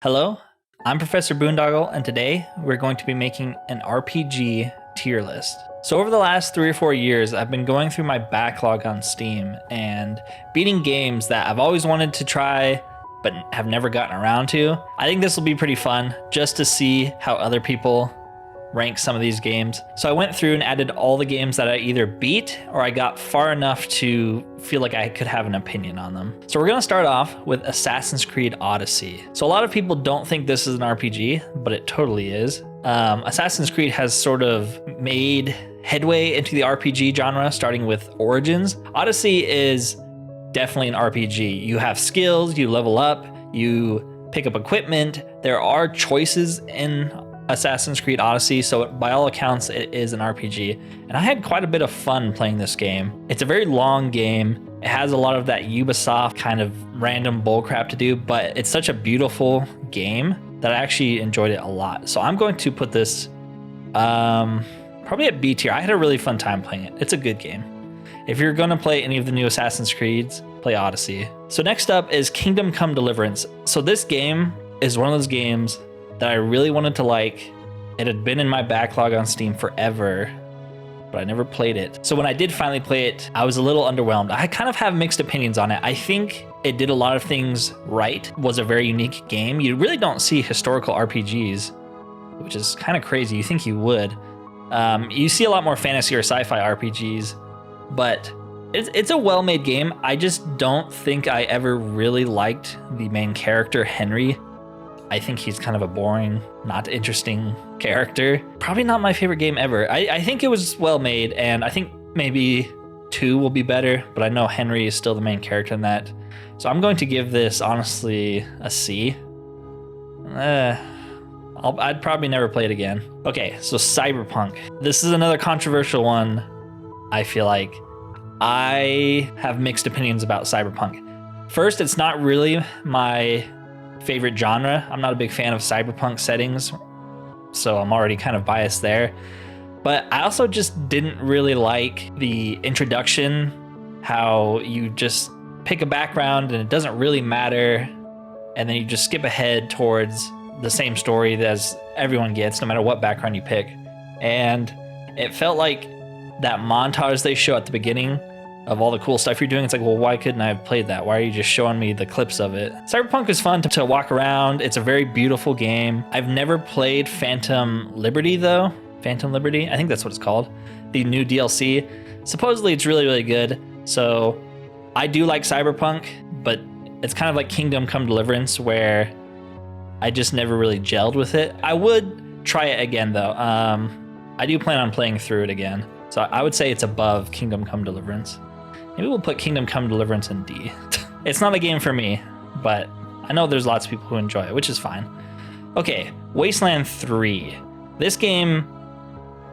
Hello, I'm Professor Boondoggle, and today we're going to be making an RPG tier list. So over the last 3 or 4 years, I've been going through my backlog on Steam and beating games that I've always wanted to try but have never gotten around to. I think this will be pretty fun just to see how other people rank some of these games. So I went through and added all the games that I either beat or I got far enough to feel like I could have an opinion on them. So we're gonna start off with Assassin's Creed Odyssey. So a lot of people don't think this is an RPG, but it totally is. Assassin's Creed has sort of made headway into the RPG genre, starting with Origins. Odyssey is definitely an RPG. You have skills, you level up, you pick up equipment. There are choices in Assassin's Creed Odyssey, so by all accounts it is an RPG, and I had quite a bit of fun playing this game. It's a very long game. It has a lot of that Ubisoft kind of random bullcrap to do, but it's such a beautiful game that I actually enjoyed it a lot. So I'm going to put this probably at B tier. I had a really fun time playing it. It's a good game. If you're going to play any of the new Assassin's Creeds, play Odyssey. So next up is Kingdom Come Deliverance. So this game is one of those games that I really wanted to like. It had been in my backlog on Steam forever, but I never played it. So when I did finally play it, I was a little underwhelmed. I kind of have mixed opinions on it. I think it did a lot of things right. It was a very unique game. You really don't see historical RPGs, which is kind of crazy. You think you would. You see a lot more fantasy or sci-fi RPGs, but it's a well-made game. I just don't think I ever really liked the main character, Henry. I think he's kind of a boring, not interesting character. Probably not my favorite game ever. I think it was well made, and I think maybe 2 will be better, but I know Henry is still the main character in that. So I'm going to give this, honestly, a C. I'd probably never play it again. Okay, so Cyberpunk. This is another controversial one. I feel like I have mixed opinions about Cyberpunk. First, it's not really my favorite genre. I'm not a big fan of cyberpunk settings, so I'm already kind of biased there. But I also just didn't really like the introduction, how you just pick a background and it doesn't really matter, and then you just skip ahead towards the same story as everyone gets, no matter what background you pick. And it felt like that montage they show at the beginning of all the cool stuff you're doing. It's like, well, why couldn't I have played that? Why are you just showing me the clips of it? Cyberpunk is fun to walk around. It's a very beautiful game. I've never played Phantom Liberty though. Phantom Liberty, I think that's what it's called. The new DLC. Supposedly it's really, really good. So I do like Cyberpunk, but it's kind of like Kingdom Come Deliverance where I just never really gelled with it. I would try it again though. I do plan on playing through it again. So I would say it's above Kingdom Come Deliverance. Maybe we'll put Kingdom Come Deliverance in D. It's not a game for me, but I know there's lots of people who enjoy it, which is fine. Okay, Wasteland 3. This game,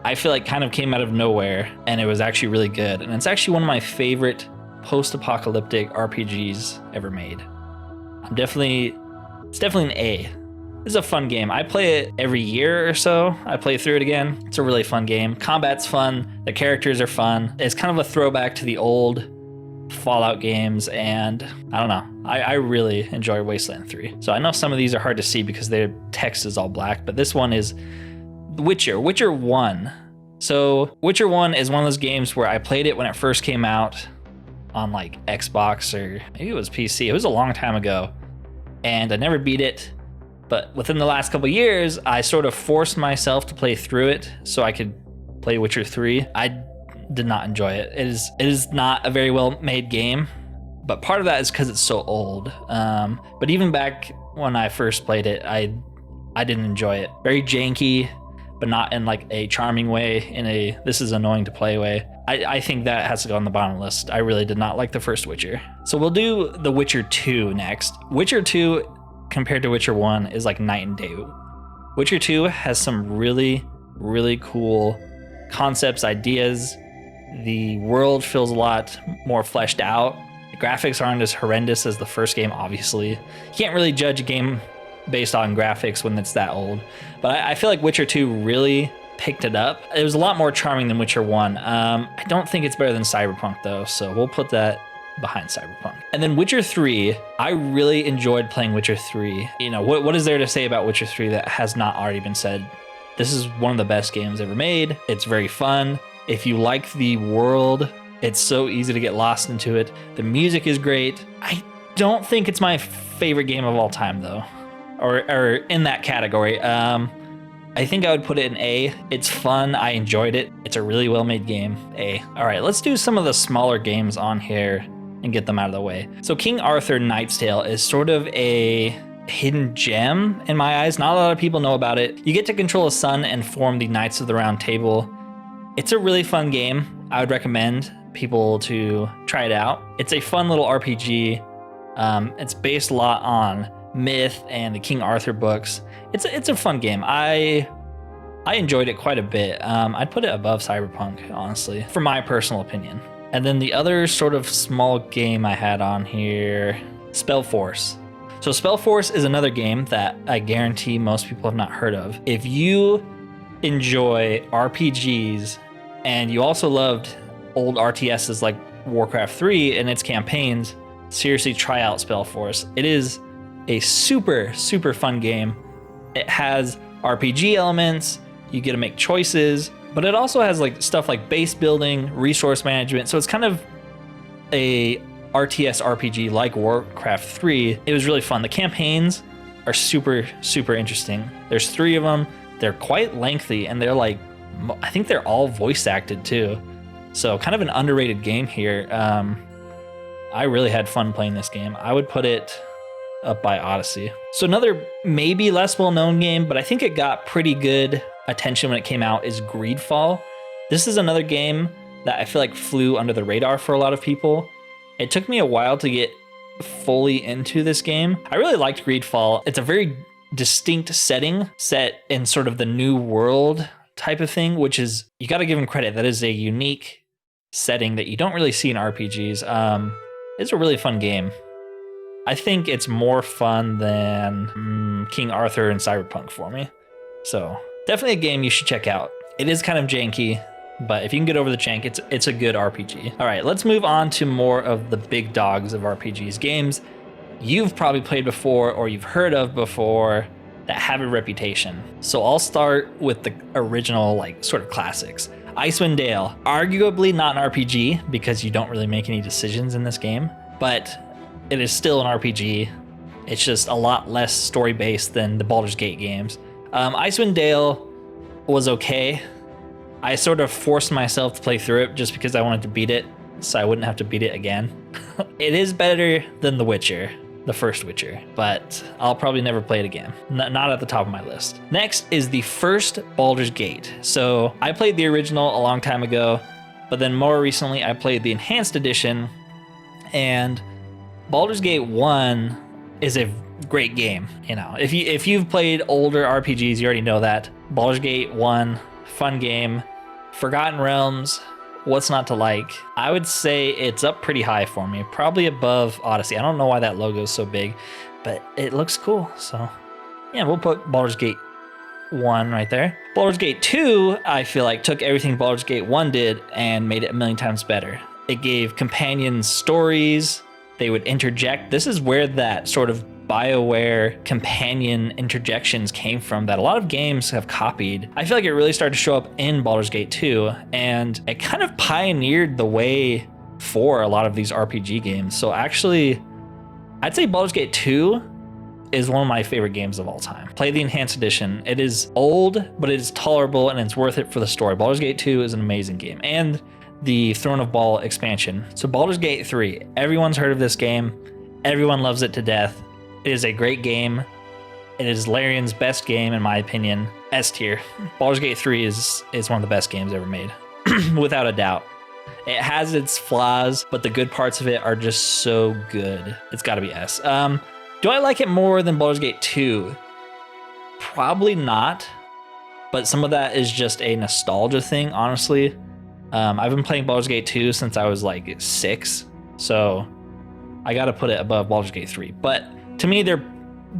I feel like kind of came out of nowhere, and it was actually really good. And it's actually one of my favorite post-apocalyptic RPGs ever made. It's definitely an A. This is a fun game. I play it every year or so. I play through it again. It's a really fun game. Combat's fun. The characters are fun. It's kind of a throwback to the old Fallout games, and I don't know. I really enjoy Wasteland 3. So I know some of these are hard to see because their text is all black, but this one is Witcher 1. So Witcher 1 is one of those games where I played it when it first came out on like Xbox or maybe it was PC. It was a long time ago, and I never beat it. But within the last couple years, I sort of forced myself to play through it so I could play Witcher 3. I did not enjoy it. It is not a very well made game, but part of that is because it's so old. But even back when I first played it, I didn't enjoy it. Very janky, but not in like a charming way, in a this is annoying to play way. I think that has to go on the bottom list. I really did not like the first Witcher. So we'll do The Witcher 2 next. Witcher 2 compared to Witcher 1 is like night and day. Witcher 2 has some really, really cool concepts, ideas. The world feels a lot more fleshed out. The graphics aren't as horrendous as the first game, obviously. You can't really judge a game based on graphics when it's that old. But I feel like Witcher 2 really picked it up. It was a lot more charming than Witcher 1. I don't think it's better than Cyberpunk though, so we'll put that behind Cyberpunk. And then Witcher 3, I really enjoyed playing Witcher 3. You know, what is there to say about Witcher 3 that has not already been said? This is one of the best games ever made. It's very fun. If you like the world, it's so easy to get lost into it. The music is great. I don't think it's my favorite game of all time though, or in that category. I think I would put it in A. It's fun. I enjoyed it. It's a really well-made game. A. All right, let's do some of the smaller games on here and get them out of the way. So King Arthur Knight's Tale is sort of a hidden gem in my eyes. Not a lot of people know about it. You get to control a son and form the Knights of the Round Table. It's a really fun game. I would recommend people to try it out. It's a fun little RPG. It's based a lot on myth and the King Arthur books. It's a fun game. I enjoyed it quite a bit. I'd put it above Cyberpunk, honestly, for my personal opinion. And then the other sort of small game I had on here, Spellforce. So Spellforce is another game that I guarantee most people have not heard of. If you enjoy RPGs and you also loved old RTSs like Warcraft 3 and its campaigns, seriously try out Spellforce. It is a super, super fun game. It has RPG elements, you get to make choices, but it also has like stuff like base building, resource management. So it's kind of a RTS RPG like Warcraft 3. It was really fun. The campaigns are super, super interesting. There's 3 of them. They're quite lengthy and they're like, I think they're all voice acted too. So kind of an underrated game here. I really had fun playing this game. I would put it up by Odyssey. So another maybe less well-known game, but I think it got pretty good attention when it came out, is Greedfall. This is another game that I feel like flew under the radar for a lot of people. It took me a while to get fully into this game. I really liked Greedfall. It's a very distinct setting set in sort of the new world type of thing, which is, you got to give them credit. That is a unique setting that you don't really see in RPGs. It's a really fun game. I think it's more fun than King Arthur and Cyberpunk for me. So definitely a game you should check out. It is kind of janky, but if you can get over the jank, it's a good RPG. All right, let's move on to more of the big dogs of RPGs, games you've probably played before or you've heard of before that have a reputation. So I'll start with the original, like, sort of classics. Icewind Dale, arguably not an RPG because you don't really make any decisions in this game, but it is still an RPG. It's just a lot less story-based than the Baldur's Gate games. Icewind Dale was okay. I sort of forced myself to play through it just because I wanted to beat it, so I wouldn't have to beat it again. It is better than The Witcher, the first Witcher, but I'll probably never play it again. Not at the top of my list. Next is the first Baldur's Gate. So I played the original a long time ago, but then more recently I played the enhanced edition, and Baldur's Gate 1 is a great game. You know, if you've played older RPGs, you already know that. Baldur's Gate 1, fun game. Forgotten Realms, what's not to like? I would say it's up pretty high for me, probably above Odyssey. I don't know why that logo is so big, but it looks cool. So yeah, we'll put Baldur's Gate 1 right there. Baldur's Gate 2, I feel like, took everything Baldur's Gate 1 did and made it a million times better. It gave companions stories. They would interject. This is where that sort of BioWare companion interjections came from that a lot of games have copied. I feel like it really started to show up in Baldur's Gate 2, and it kind of pioneered the way for a lot of these RPG games. So actually, I'd say Baldur's Gate 2 is one of my favorite games of all time. Play the enhanced edition. It is old, but it is tolerable and it's worth it for the story. Baldur's Gate 2 is an amazing game. And the Throne of Ball expansion. So Baldur's Gate 3, everyone's heard of this game. Everyone loves it to death. It is a great game. It is Larian's best game, in my opinion. S tier. Baldur's Gate 3 is one of the best games ever made, without a doubt. It has its flaws, but the good parts of it are just so good. It's got to be S. Do I like it more than Baldur's Gate 2? Probably not, but some of that is just a nostalgia thing, honestly. I've been playing Baldur's Gate 2 since I was like 6, so I gotta put it above Baldur's Gate 3. But to me, they're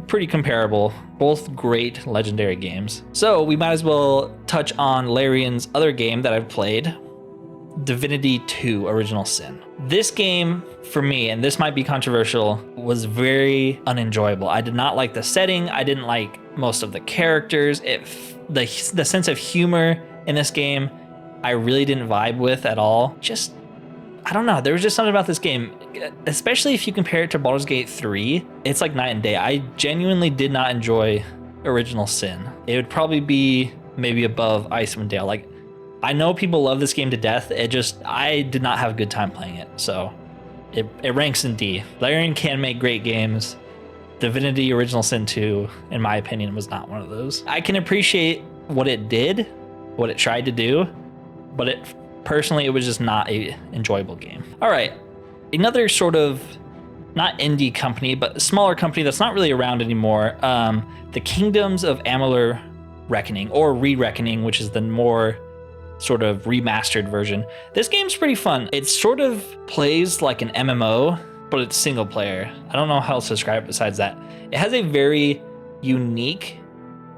pretty comparable, both great legendary games. So we might as well touch on Larian's other game that I've played, Divinity 2 Original Sin. This game, for me, and this might be controversial, was very unenjoyable. I did not like the setting. I didn't like most of the characters. The sense of humor in this game, I really didn't vibe with at all. Just, I don't know. There was just something about this game, especially if you compare it to Baldur's Gate 3. It's like night and day. I genuinely did not enjoy Original Sin. It would probably be maybe above Icewind Dale. Like, I know people love this game to death. I did not have a good time playing it. So it ranks in D. Larian can make great games. Divinity Original Sin 2, in my opinion, was not one of those. I can appreciate what it did, what it tried to do, but personally, it was just not a enjoyable game. All right, another sort of, not indie company, but a smaller company that's not really around anymore. The Kingdoms of Amalur Reckoning, or Re-Reckoning, which is the more sort of remastered version. This game's pretty fun. It sort of plays like an MMO, but it's single player. I don't know how else to describe it besides that. It has a very unique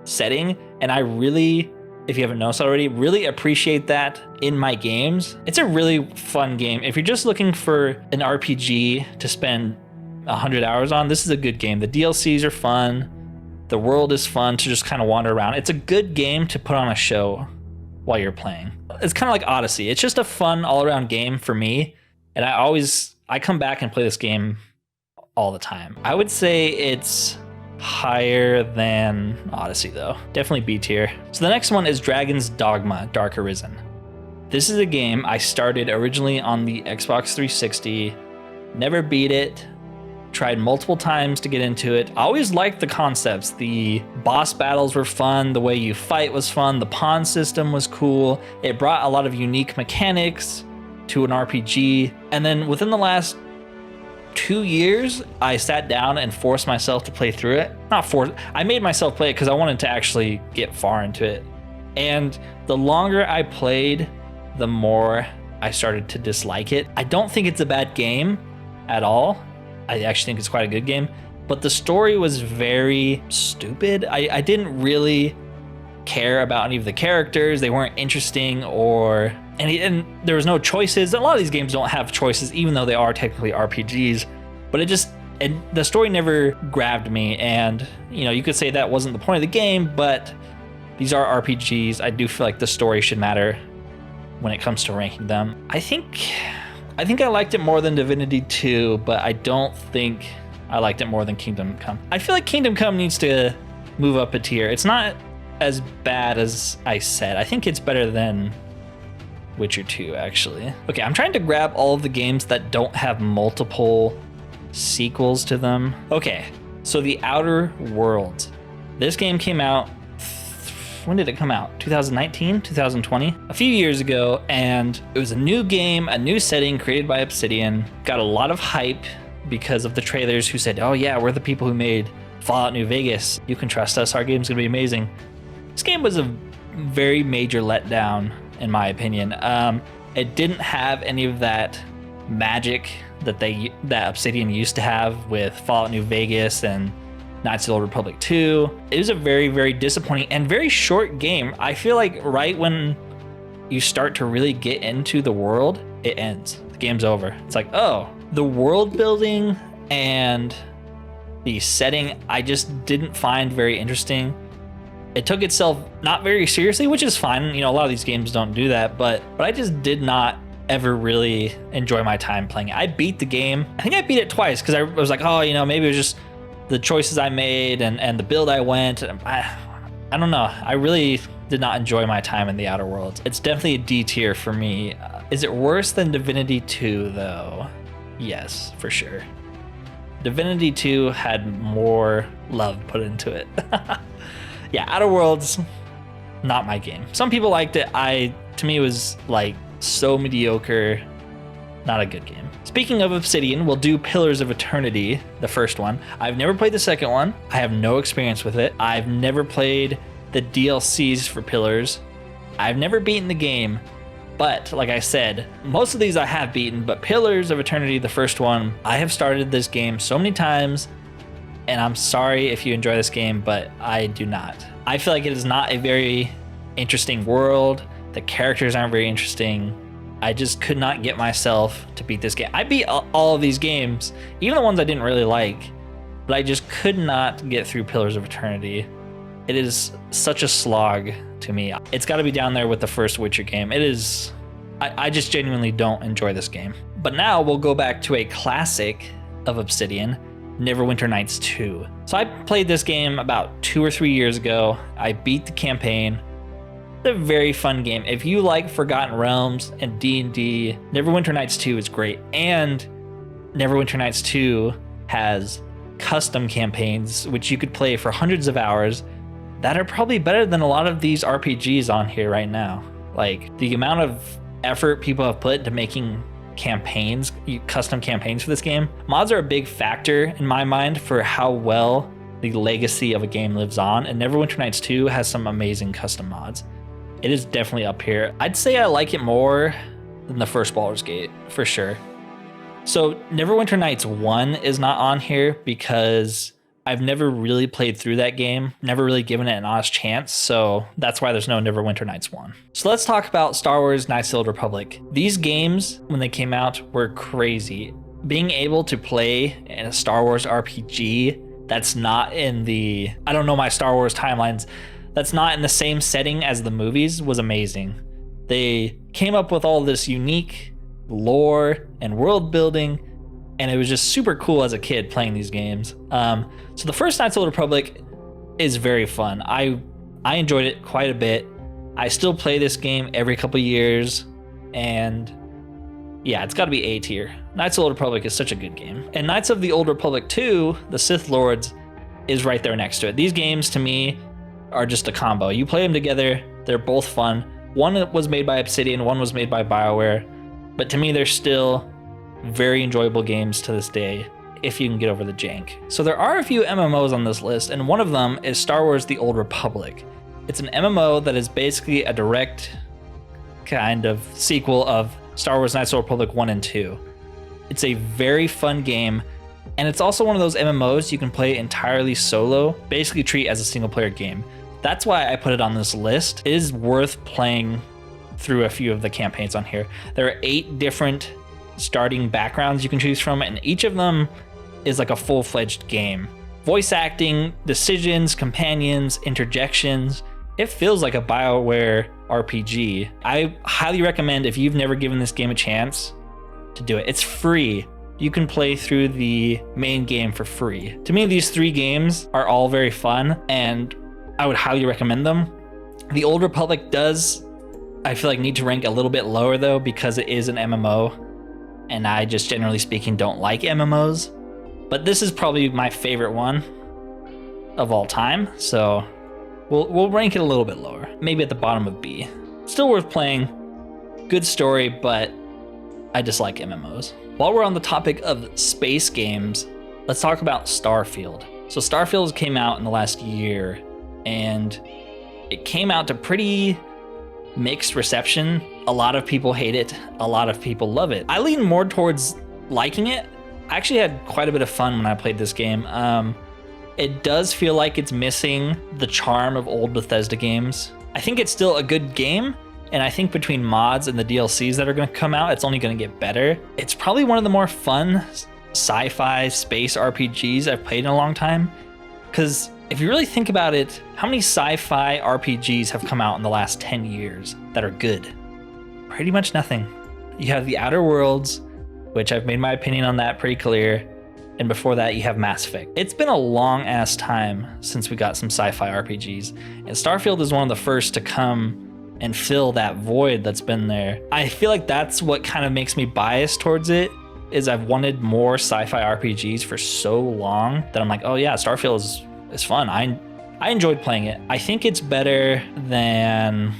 setting, and I really, if you haven't noticed already, really appreciate that in my games. It's a really fun game. If you're just looking for an RPG to spend 100 hours on, this is a good game. The DLCs are fun. The world is fun to just kind of wander around. It's a good game to put on a show while you're playing. It's kind of like Odyssey. It's just a fun all-around game for me, and I come back and play this game all the time. I would say it's higher than Odyssey though. Definitely B tier. So the next one is Dragon's Dogma: Dark Arisen. This is a game I started originally on the Xbox 360, never beat it, tried multiple times to get into it. I always liked the concepts. The boss battles were fun, the way you fight was fun, the pawn system was cool. It brought a lot of unique mechanics to an RPG. And then within the last 2 years, I sat down and forced myself to play through it. I made myself play it because I wanted to actually get far into it. And the longer I played, the more I started to dislike it. I don't think it's a bad game at all. I actually think it's quite a good game, but the story was very stupid. I didn't really care about any of the characters. They weren't interesting, and there was no choices. A lot of these games don't have choices, even though they are technically RPGs, but the story never grabbed me. And you could say that wasn't the point of the game, but these are RPGs. I do feel like the story should matter when it comes to ranking them. I think I liked it more than Divinity 2, but I don't think I liked it more than Kingdom Come. I feel like Kingdom Come needs to move up a tier. It's not as bad as I said. I think it's better than Witcher 2, actually. Okay, I'm trying to grab all of the games that don't have multiple sequels to them. Okay, so The Outer Worlds. This game came out, when did it come out? 2019, 2020? A few years ago, and it was a new game, a new setting created by Obsidian. Got a lot of hype because of the trailers who said, oh yeah, we're the people who made Fallout New Vegas. You can trust us, our game's gonna be amazing. This game was a very major letdown, in my opinion. It didn't have any of that magic that Obsidian used to have with Fallout New Vegas and Knights of the Old Republic 2. It was a very, very disappointing and very short game. I feel like right when you start to really get into the world, it ends. The game's over. It's like, oh, the world building and the setting, I just didn't find very interesting. It took itself not very seriously, which is fine. A lot of these games don't do that, but I just did not ever really enjoy my time playing it. I beat the game. I think I beat it twice because I was like, oh, maybe it was just the choices I made and the build I went. I don't know. I really did not enjoy my time in The Outer Worlds. It's definitely a D tier for me. Is it worse than Divinity 2 though? Yes, for sure. Divinity 2 had more love put into it. Yeah, Outer Worlds, not my game. Some people liked it. To me, it was like so mediocre. Not a good game. Speaking of Obsidian, we'll do Pillars of Eternity, the first one. I've never played the second one. I have no experience with it. I've never played the DLCs for Pillars. I've never beaten the game, but like I said, most of these I have beaten, but Pillars of Eternity, the first one, I have started this game so many times, and I'm sorry if you enjoy this game, but I do not. I feel like it is not a very interesting world. The characters aren't very interesting. I just could not get myself to beat this game. I beat all of these games, even the ones I didn't really like, but I just could not get through Pillars of Eternity. It is such a slog to me. It's got to be down there with the first Witcher game. It is, I just genuinely don't enjoy this game. But now we'll go back to a classic of Obsidian, Neverwinter Nights 2. So I played this game about 2 or 3 years ago. I beat the campaign. It's a very fun game. If you like Forgotten Realms and D&D, Neverwinter Nights 2 is great. And Neverwinter Nights 2 has custom campaigns, which you could play for hundreds of hours, that are probably better than a lot of these RPGs on here right now. Like, the amount of effort people have put into making campaigns, custom campaigns for this game. Mods are a big factor in my mind for how well the legacy of a game lives on, and Neverwinter Nights 2 has some amazing custom mods. It is definitely up here. I'd say I like it more than the first Baldur's Gate, for sure. So Neverwinter Nights 1 is not on here because I've never really played through that game, never really given it an honest chance, so that's why there's no Neverwinter Nights 1. So let's talk about Star Wars Knights of the Old Republic. These games, when they came out, were crazy. Being able to play in a Star Wars RPG that's not in the, I don't know my Star Wars timelines, that's not in the same setting as the movies was amazing. They came up with all this unique lore and world building, and it was just super cool as a kid playing these games. So the first Knights of the Old Republic is very fun. I enjoyed it quite a bit. I still play this game every couple years, and yeah, it's got to be A tier. Knights of the Old Republic is such a good game. And Knights of the Old Republic 2, the Sith Lords, is right there next to it. These games, to me, are just a combo. You play them together, they're both fun. One was made by Obsidian, one was made by BioWare, but to me, they're still very enjoyable games to this day, if you can get over the jank. So there are a few MMOs on this list, and one of them is Star Wars The Old Republic. It's an MMO that is basically a direct kind of sequel of Star Wars Knights of the Old Republic 1 and 2. It's a very fun game, and it's also one of those MMOs you can play entirely solo, basically treat as a single player game. That's why I put it on this list. It is worth playing through a few of the campaigns on here. There are 8 different starting backgrounds you can choose from, and each of them is like a full-fledged game. Voice acting, decisions, companions, interjections. It feels like a BioWare RPG. I highly recommend, if you've never given this game a chance, to do it. It's free. You can play through the main game for free. To me, these 3 games are all very fun, and I would highly recommend them. The Old Republic does, I feel like, need to rank a little bit lower though, because it is an MMO, and I just, generally speaking, don't like MMOs. But this is probably my favorite one of all time, so we'll rank it a little bit lower, maybe at the bottom of B. Still worth playing, good story, but I dislike MMOs. While we're on the topic of space games, let's talk about Starfield. So Starfield came out in the last year, and it came out to pretty mixed reception. A lot of people hate it, a lot of people love it. I lean more towards liking it. I actually had quite a bit of fun when I played this game. It does feel like it's missing the charm of old Bethesda games. I think it's still a good game, and I think between mods and the DLCs that are going to come out, it's only going to get better. It's probably one of the more fun sci-fi space RPGs I've played in a long time, because if you really think about it, how many sci-fi RPGs have come out in the last 10 years that are good? Pretty much nothing. You have The Outer Worlds, which I've made my opinion on that pretty clear, and before that you have Mass Effect. It's been a long ass time since we got some sci-fi RPGs, and Starfield is one of the first to come and fill that void that's been there. I feel like that's what kind of makes me biased towards it, is I've wanted more sci-fi RPGs for so long that I'm like, oh yeah, Starfield is fun. I enjoyed playing it. I think it's better than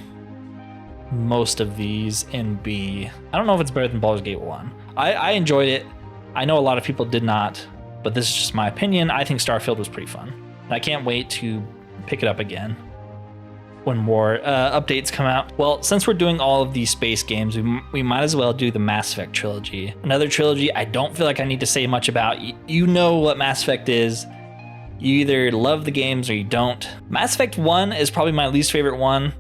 most of these in B. I don't know if it's better than Baldur's Gate 1. I enjoyed it. I know a lot of people did not, but this is just my opinion. I think Starfield was pretty fun. And I can't wait to pick it up again when more updates come out. Well, since we're doing all of these space games, we might as well do the Mass Effect trilogy. Another trilogy I don't feel like I need to say much about. You know what Mass Effect is. You either love the games or you don't. Mass Effect 1 is probably my least favorite one.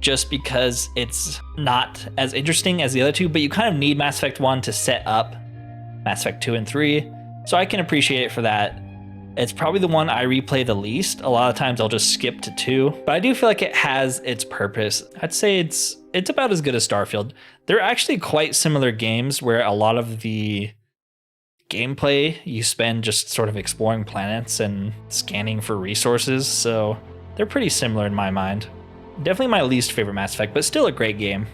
just because it's not as interesting as the other two, but you kind of need Mass Effect 1 to set up Mass Effect 2 and 3. So I can appreciate it for that. It's probably the one I replay the least. A lot of times I'll just skip to 2, but I do feel like it has its purpose. I'd say it's about as good as Starfield. They're actually quite similar games where a lot of the gameplay you spend just sort of exploring planets and scanning for resources, so they're pretty similar in my mind. Definitely my least favorite Mass Effect, but still a great game.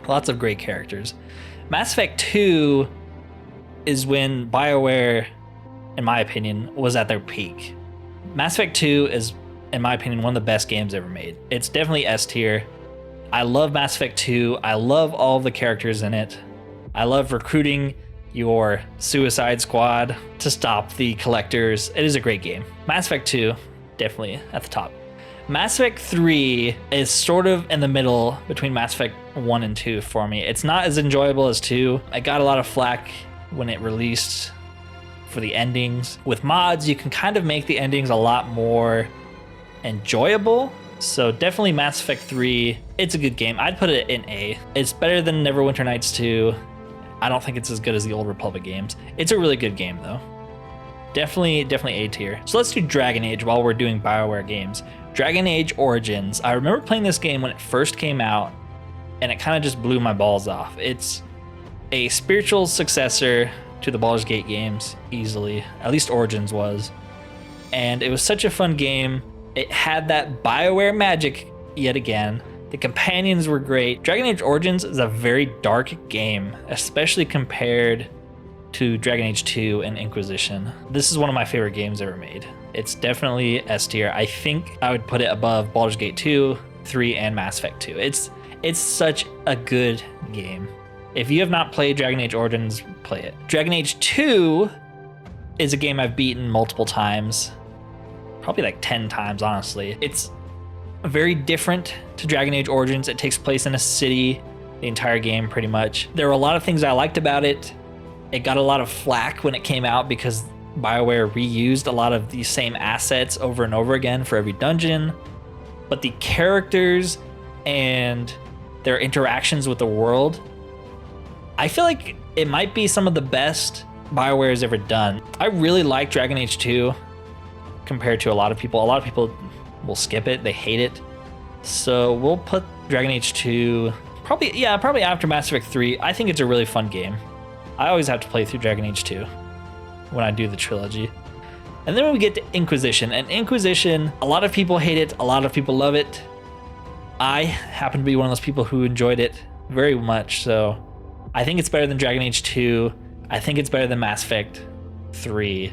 Lots of great characters. Mass Effect 2 is when BioWare, in my opinion, was at their peak. Mass Effect 2 is, in my opinion, one of the best games ever made. It's definitely S tier. I love Mass Effect 2. I love all the characters in it. I love recruiting your Suicide Squad to stop the Collectors. It is a great game. Mass Effect 2, definitely at the top. Mass Effect 3 is sort of in the middle between Mass Effect 1 and 2 for me. It's not as enjoyable as 2. I got a lot of flack when it released for the endings. With mods, you can kind of make the endings a lot more enjoyable. So definitely Mass Effect 3, it's a good game. I'd put it in A. It's better than Neverwinter Nights 2. I don't think it's as good as the Old Republic games. It's a really good game though. Definitely A tier. So let's do Dragon Age while we're doing BioWare games. Dragon Age Origins. I remember playing this game when it first came out, and it kind of just blew my balls off. It's a spiritual successor to the Baldur's Gate games, easily. At least Origins was. And it was such a fun game. It had that BioWare magic yet again. The companions were great. Dragon Age Origins is a very dark game, especially compared to Dragon Age 2 and Inquisition. This is one of my favorite games ever made. It's definitely S tier. I think I would put it above Baldur's Gate 2, 3, and Mass Effect 2. It's such a good game. If you have not played Dragon Age Origins, play it. Dragon Age 2 is a game I've beaten multiple times. Probably like 10 times, honestly. It's very different to Dragon Age Origins. It takes place in a city, the entire game pretty much. There were a lot of things I liked about it. It got a lot of flack when it came out because BioWare reused a lot of these same assets over and over again for every dungeon. But the characters and their interactions with the world, I feel like it might be some of the best BioWare has ever done. I really like Dragon Age 2 compared to a lot of people. A lot of people will skip it. They hate it. So we'll put Dragon Age 2 probably after Mass Effect 3. I think it's a really fun game. I always have to play through Dragon Age 2 when I do the trilogy. And then we get to Inquisition. And Inquisition, a lot of people hate it. A lot of people love it. I happen to be one of those people who enjoyed it very much. So I think it's better than Dragon Age 2. I think it's better than Mass Effect 3.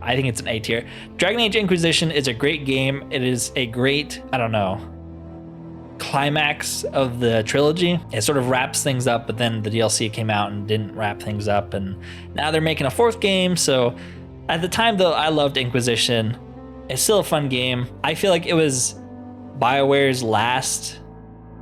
I think it's an A tier. Dragon Age Inquisition is a great game. It is a great, climax of the trilogy. It sort of wraps things up, but then the DLC came out and didn't wrap things up, and now they're making a fourth game. So at the time though, I loved Inquisition. It's still a fun game. I feel like it was BioWare's last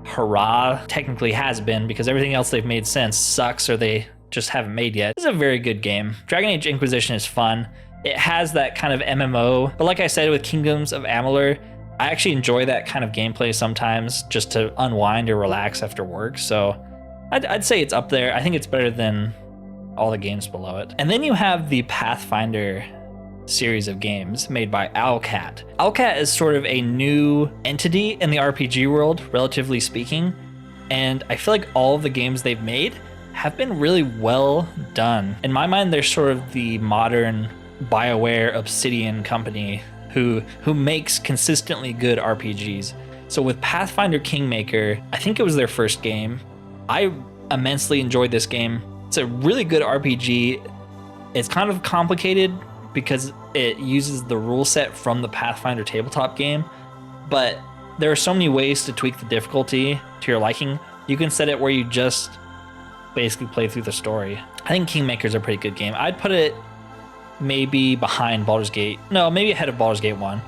hurrah. Technically has been, because everything else they've made since sucks or they just haven't made yet. It's a very good game. Dragon Age Inquisition is fun. It has that kind of MMO, but like I said with Kingdoms of Amalur, I actually enjoy that kind of gameplay sometimes just to unwind or relax after work. So I'd say it's up there. I think it's better than all the games below it. And then you have the Pathfinder series of games made by Owlcat. Owlcat is sort of a new entity in the RPG world, relatively speaking. And I feel like all of the games they've made have been really well done. In my mind, they're sort of the modern BioWare Obsidian company who makes consistently good RPGs. So with Pathfinder Kingmaker, I think it was their first game. I immensely enjoyed this game. It's a really good RPG. It's kind of complicated because it uses the rule set from the Pathfinder tabletop game, but there are so many ways to tweak the difficulty to your liking. You can set it where you just basically play through the story. I think Kingmaker's a pretty good game. I'd put it maybe behind Baldur's Gate. No, maybe ahead of Baldur's Gate 1.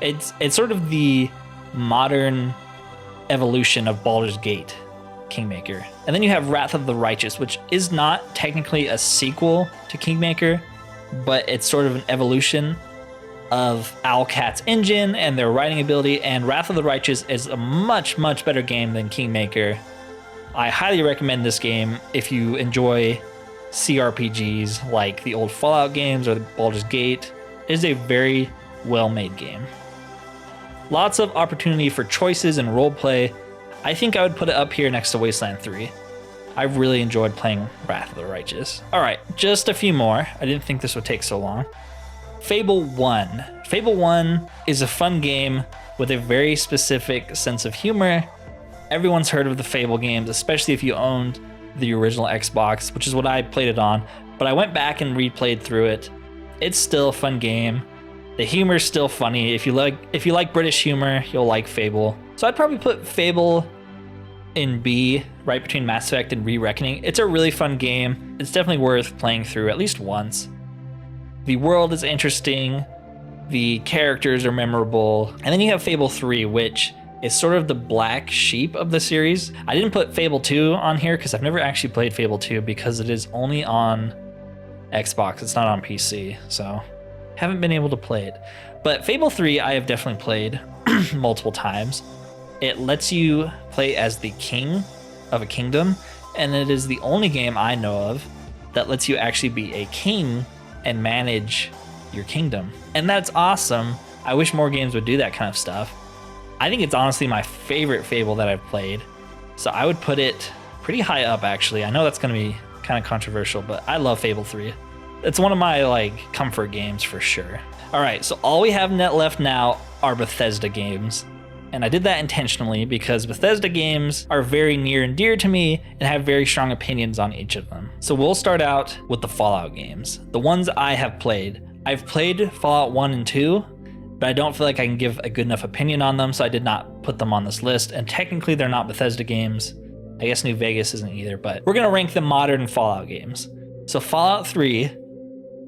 It's sort of the modern evolution of Baldur's Gate, Kingmaker. And then you have Wrath of the Righteous, which is not technically a sequel to Kingmaker, but it's sort of an evolution. of Owlcat's engine and their writing ability, and Wrath of the Righteous is a much, much better game than Kingmaker. I highly recommend this game if you enjoy CRPGs like the old Fallout games or the Baldur's Gate. It is a very well-made game. Lots of opportunity for choices and roleplay. I think I would put it up here next to Wasteland 3. I really enjoyed playing Wrath of the Righteous. All right, just a few more. I didn't think this would take so long. Fable 1. Fable 1 is a fun game with a very specific sense of humor. Everyone's heard of the Fable games, especially if you owned the original Xbox, which is what I played it on. But I went back and replayed through it. It's still a fun game. The humor is still funny. If you like British humor, you'll like Fable. So I'd probably put Fable in B, right between Mass Effect and Re-Reckoning. It's a really fun game. It's definitely worth playing through at least once. The world is interesting. The characters are memorable. And then you have Fable 3, which is sort of the black sheep of the series. I didn't put Fable 2 on here because I've never actually played Fable 2 because it is only on Xbox. It's not on PC, so haven't been able to play it. But Fable 3 I have definitely played multiple times. It lets you play as the king of a kingdom, and it is the only game I know of that lets you actually be a king and manage your kingdom. And that's awesome. I wish more games would do that kind of stuff. I think it's honestly my favorite Fable that I've played. So I would put it pretty high up, actually. I know that's going to be kind of controversial, but I love Fable 3. It's one of my comfort games for sure. All right, so all we have net left now are Bethesda games. And I did that intentionally because Bethesda games are very near and dear to me and have very strong opinions on each of them. So we'll start out with the Fallout games, the ones I have played. I've played Fallout 1 and 2, but I don't feel like I can give a good enough opinion on them, so I did not put them on this list. And technically they're not Bethesda games. I guess New Vegas isn't either, but we're gonna rank the modern Fallout games. So Fallout 3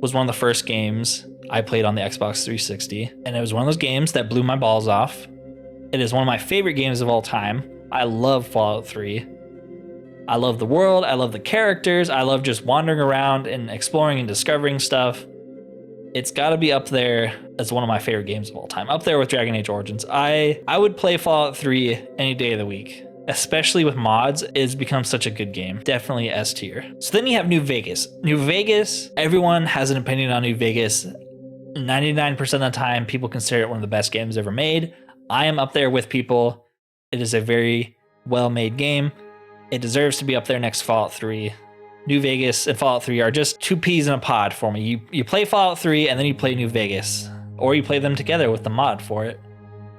was one of the first games I played on the Xbox 360, and it was one of those games that blew my balls off. It is one of my favorite games of all time. I love Fallout 3. I love the world, I love the characters, I love just wandering around and exploring and discovering stuff. It's gotta be up there as one of my favorite games of all time, up there with Dragon Age Origins. I would play Fallout 3 any day of the week, especially with mods. It's become such a good game. Definitely S tier. So then you have New Vegas. New Vegas, everyone has an opinion on New Vegas. 99% of the time, people consider it one of the best games ever made. I am up there with people. It is a very well-made game. It deserves to be up there next to Fallout 3. New Vegas and Fallout 3 are just two peas in a pod for me. You play Fallout 3 and then you play New Vegas, or you play them together with the mod for it.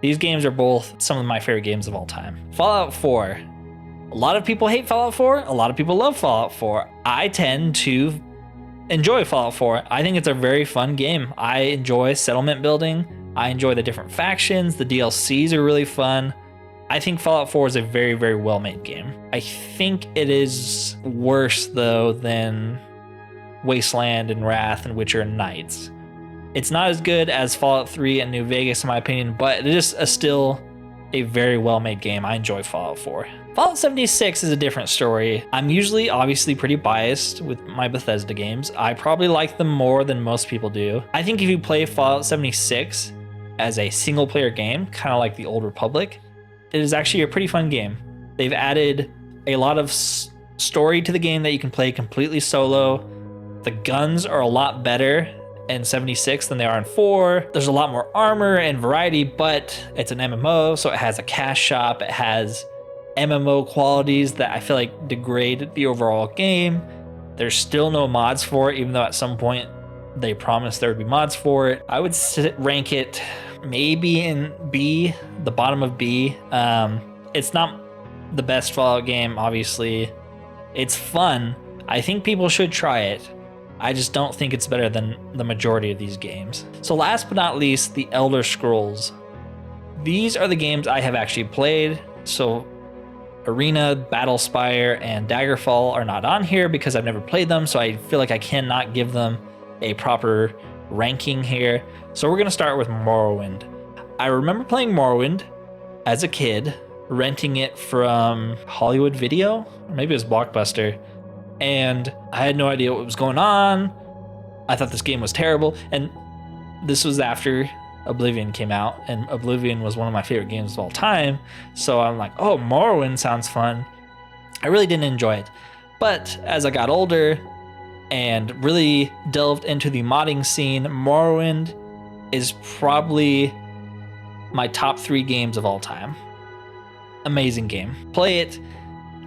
These games are both some of my favorite games of all time. Fallout 4. A lot of people hate Fallout 4. A lot of people love Fallout 4. I tend to enjoy Fallout 4. I think it's a very fun game. I enjoy settlement building. I enjoy the different factions. The DLCs are really fun. I think Fallout 4 is a very, very well-made game. I think it is worse, though, than Wasteland and Wrath and Witcher and Knights. It's not as good as Fallout 3 and New Vegas, in my opinion, but it is still a very well-made game. I enjoy Fallout 4. Fallout 76 is a different story. I'm usually obviously pretty biased with my Bethesda games. I probably like them more than most people do. I think if you play Fallout 76 as a single-player game, kind of like the Old Republic, it is actually a pretty fun game. They've added a lot of story to the game that you can play completely solo. The guns are a lot better in 76 than they are in 4. There's a lot more armor and variety, but it's an MMO, so it has a cash shop. It has MMO qualities that I feel like degrade the overall game. There's still no mods for it, even though at some point they promised there would be mods for it. I would rank it maybe in B, the bottom of B. It's not the best Fallout game, obviously. It's fun. I think people should try it. I just don't think it's better than the majority of these games. So last but not least, the Elder Scrolls. These are the games I have actually played. So Arena, Battlespire, and Daggerfall are not on here because I've never played them, so I feel like I cannot give them a proper ranking here. So we're gonna start with Morrowind. I remember playing Morrowind as a kid, renting it from Hollywood Video, or maybe it was Blockbuster, and I had no idea what was going on. I thought this game was terrible, and this was after Oblivion came out, and Oblivion was one of my favorite games of all time. So I'm like, oh, Morrowind sounds fun. I really didn't enjoy it. But as I got older and really delved into the modding scene, Morrowind is probably my top 3 games of all time. Amazing game. Play it,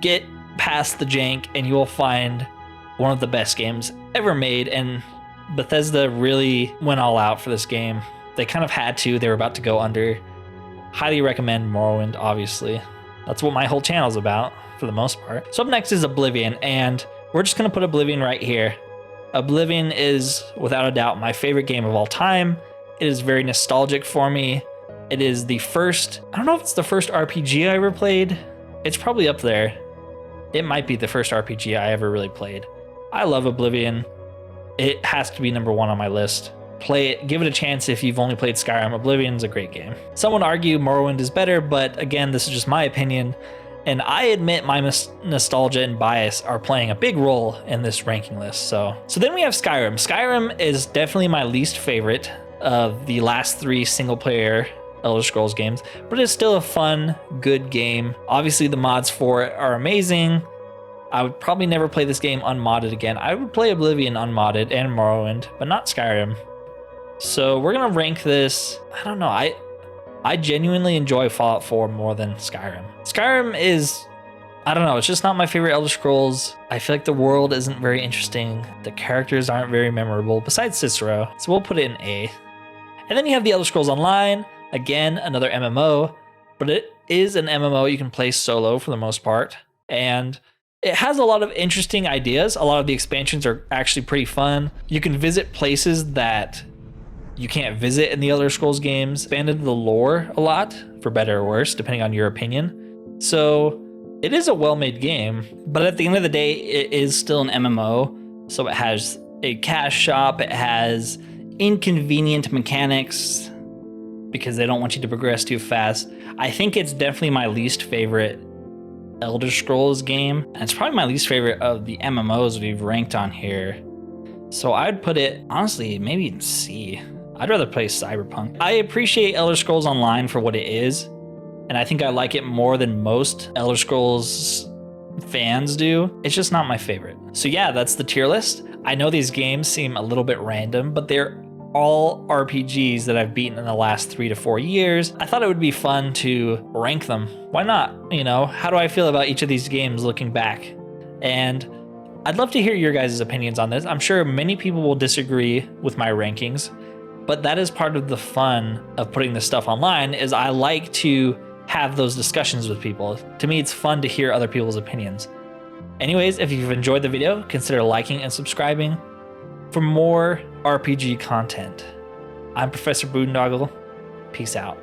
get past the jank, and you will find one of the best games ever made. And Bethesda really went all out for this game. They kind of had to. They were about to go under. Highly recommend Morrowind, obviously. That's what my whole channel is about, for the most part. So up next is Oblivion, and we're just going to put Oblivion right here. Oblivion is, without a doubt, my favorite game of all time. It is very nostalgic for me. It is the first, I don't know if it's the first RPG I ever played. It's probably up there. It might be the first RPG I ever really played. I love Oblivion. It has to be number 1 on my list. Play it, give it a chance if you've only played Skyrim. Oblivion's a great game. Some would argue Morrowind is better, but again, this is just my opinion. And I admit my nostalgia and bias are playing a big role in this ranking list. So then we have Skyrim. Skyrim is definitely my least favorite of the last 3 single player Elder Scrolls games, but it's still a fun, good game. Obviously the mods for it are amazing. I would probably never play this game unmodded again. I would play Oblivion unmodded and Morrowind, but not Skyrim. So we're gonna rank this. I don't know. I genuinely enjoy Fallout 4 more than Skyrim. Skyrim is, I don't know, it's just not my favorite Elder Scrolls. I feel like the world isn't very interesting. The characters aren't very memorable, besides Cicero. So we'll put it in A. And then you have the Elder Scrolls Online. Again, another MMO, but it is an MMO you can play solo for the most part. And it has a lot of interesting ideas. A lot of the expansions are actually pretty fun. You can visit places that you can't visit in the Elder Scrolls games. Expanded the lore a lot, for better or worse, depending on your opinion. So it is a well-made game, but at the end of the day, it is still an MMO. So it has a cash shop. It has inconvenient mechanics because they don't want you to progress too fast. I think it's definitely my least favorite Elder Scrolls game. And it's probably my least favorite of the MMOs we've ranked on here. So I'd put it, honestly, maybe in C. I'd rather play Cyberpunk. I appreciate Elder Scrolls Online for what it is, and I think I like it more than most Elder Scrolls fans do. It's just not my favorite. So yeah, that's the tier list. I know these games seem a little bit random, but they're all RPGs that I've beaten in the last 3 to 4 years. I thought it would be fun to rank them. Why not? You know, how do I feel about each of these games looking back? And I'd love to hear your guys' opinions on this. I'm sure many people will disagree with my rankings, but that is part of the fun of putting this stuff online, is I like to have those discussions with people. To me, it's fun to hear other people's opinions. Anyways, if you've enjoyed the video, consider liking and subscribing for more RPG content. I'm Professor Boondoggle. Peace out.